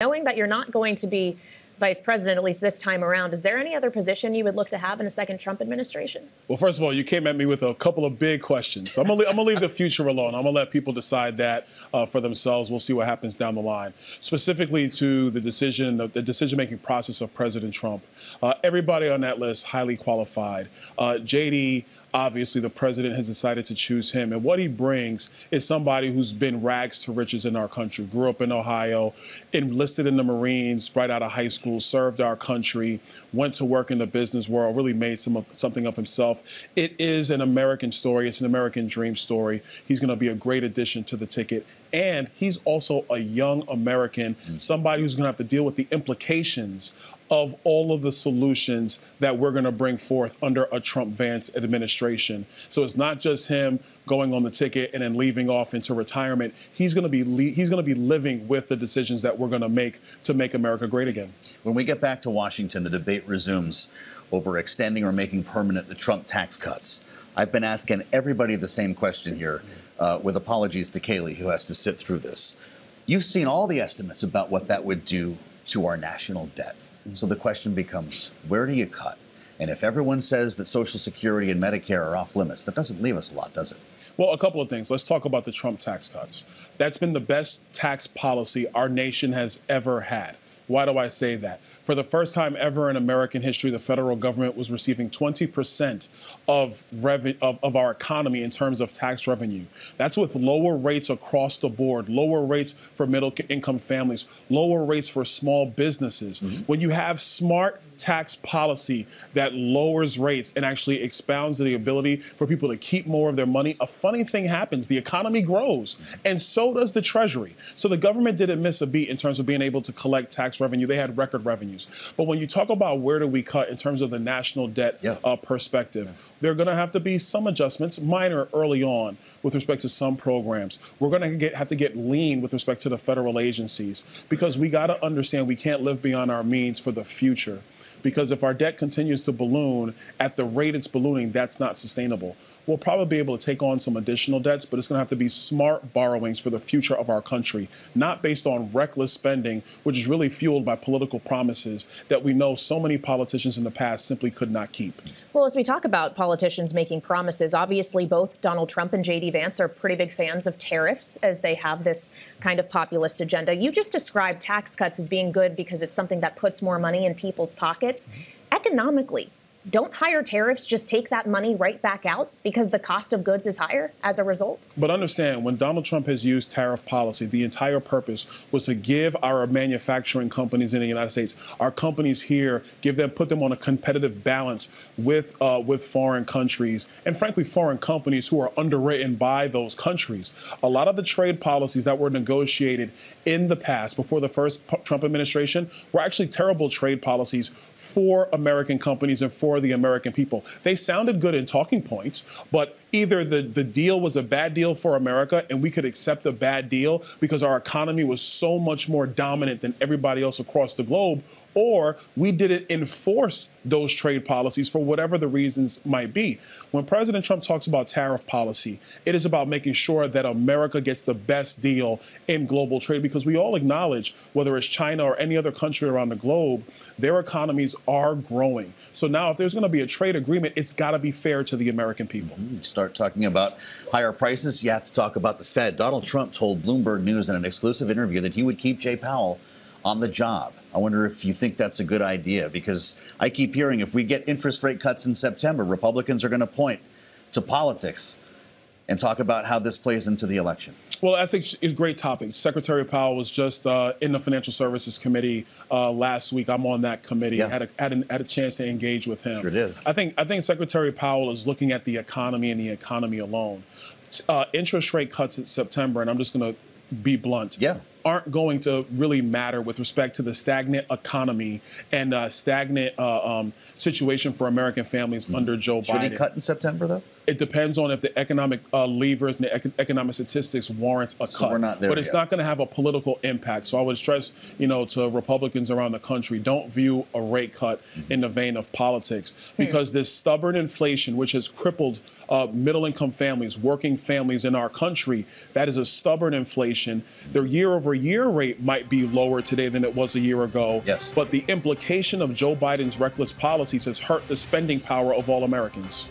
Knowing that you're not going to be vice president, at least this time around, is there any other position you would look to have in a second Trump administration? Well, first of all, you came at me with a couple of big questions. So I'm gonna leave the future alone. I'm gonna let people decide that for themselves. We'll see what happens down the line. Specifically to the decision-making process of President Trump, everybody on that list highly qualified. JD. Obviously, the president has decided to choose him. And what he brings is somebody who's been rags to riches in our country, grew up in Ohio, enlisted in the Marines right out of high school, served our country, went to work in the business world, really made something of himself. It is an American story. It's an American dream story. He's going to be a great addition to the ticket. And he's also a young American, somebody who's going to have to deal with the implications of all of the solutions that we're going to bring forth under a Trump-Vance administration. So it's not just him going on the ticket and then leaving off into retirement. He's going to be living with the decisions that we're going to make America great again. When we get back to Washington, the debate resumes over extending or making permanent the Trump tax cuts. I've been asking everybody the same question here, with apologies to Kailey, who has to sit through this. You've seen all the estimates about what that would do to our national debt. So the question becomes, where do you cut? And if everyone says that Social Security and Medicare are off limits, that doesn't leave us a lot, does it? Well, a couple of things. Let's talk about the Trump tax cuts. That's been the best tax policy our nation has ever had. Why do I say that? For the first time ever in American history, the federal government was receiving 20% of our economy in terms of tax revenue. That's with lower rates across the board, lower rates for middle-income families, lower rates for small businesses. When you have smart tax policy that lowers rates and actually expounds the ability for people to keep more of their money, a funny thing happens. The economy grows, and so does the Treasury. So the government didn't miss a beat in terms of being able to collect tax revenue. They had record revenues. But when you talk about where do we cut in terms of the national debt perspective, there are going to have to be some adjustments, minor early on, with respect to some programs. We're going to have to get lean with respect to the federal agencies, because we got to understand we can't live beyond our means for the future. Because if our debt continues to balloon at the rate it's ballooning, that's not sustainable. We'll probably be able to take on some additional debts, but it's going to have to be smart borrowings for the future of our country, not based on reckless spending, which is really fueled by political promises that we know so many politicians in the past simply could not keep. Well, as we talk about politicians making promises, obviously both Donald Trump and JD Vance are pretty big fans of tariffs, as they have this kind of populist agenda. You just described tax cuts as being good because it's something that puts more money in people's pockets. Economically, don't higher tariffs just take that money right back out because the cost of goods is higher as a result? But understand, when Donald Trump has used tariff policy, the entire purpose was to give our manufacturing companies in the United States, our companies here, put them on a competitive balance with foreign countries and, frankly, foreign companies who are underwritten by those countries. A lot of the trade policies that were negotiated in the past, before the first Trump administration, were actually terrible trade policies for American companies and for the American people. They sounded good in talking points, but either the deal was a bad deal for America and we could accept a bad deal because our economy was so much more dominant than everybody else across the globe, or we didn't enforce those trade policies for whatever the reasons might be. When President Trump talks about tariff policy, it is about making sure that America gets the best deal in global trade, because we all acknowledge, whether it's China or any other country around the globe, their economies are growing. So now if there's going to be a trade agreement, it's got to be fair to the American people. You start talking about higher prices, you have to talk about the Fed. Donald Trump told Bloomberg News in an exclusive interview that he would keep Jay Powell on the job. I wonder if you think that's a good idea, because I keep hearing if we get interest rate cuts in September, Republicans are going to point to politics and talk about how this plays into the election. Well, that's a great topic. Secretary Powell was just in the Financial Services Committee last week. I'm on that committee. Had a chance to engage with him. Sure did. I think Secretary Powell is looking at the economy and the economy alone. Interest rate cuts in September, and I'm just going to be blunt, aren't going to really matter with respect to the stagnant economy and stagnant situation for American families under Joe Biden. Should he cut in September, though? It depends on if the economic levers and the economic statistics warrant a cut. We're not there but it's yet. not going to have a political impact. So I would stress, to Republicans around the country, don't view a rate cut in the vein of politics, because this stubborn inflation, which has crippled middle-income families, working families in our country, that is a stubborn inflation. Their year-over-year year rate might be lower today than it was a year ago. Yes. But the implication of Joe Biden's reckless policies has hurt the spending power of all Americans.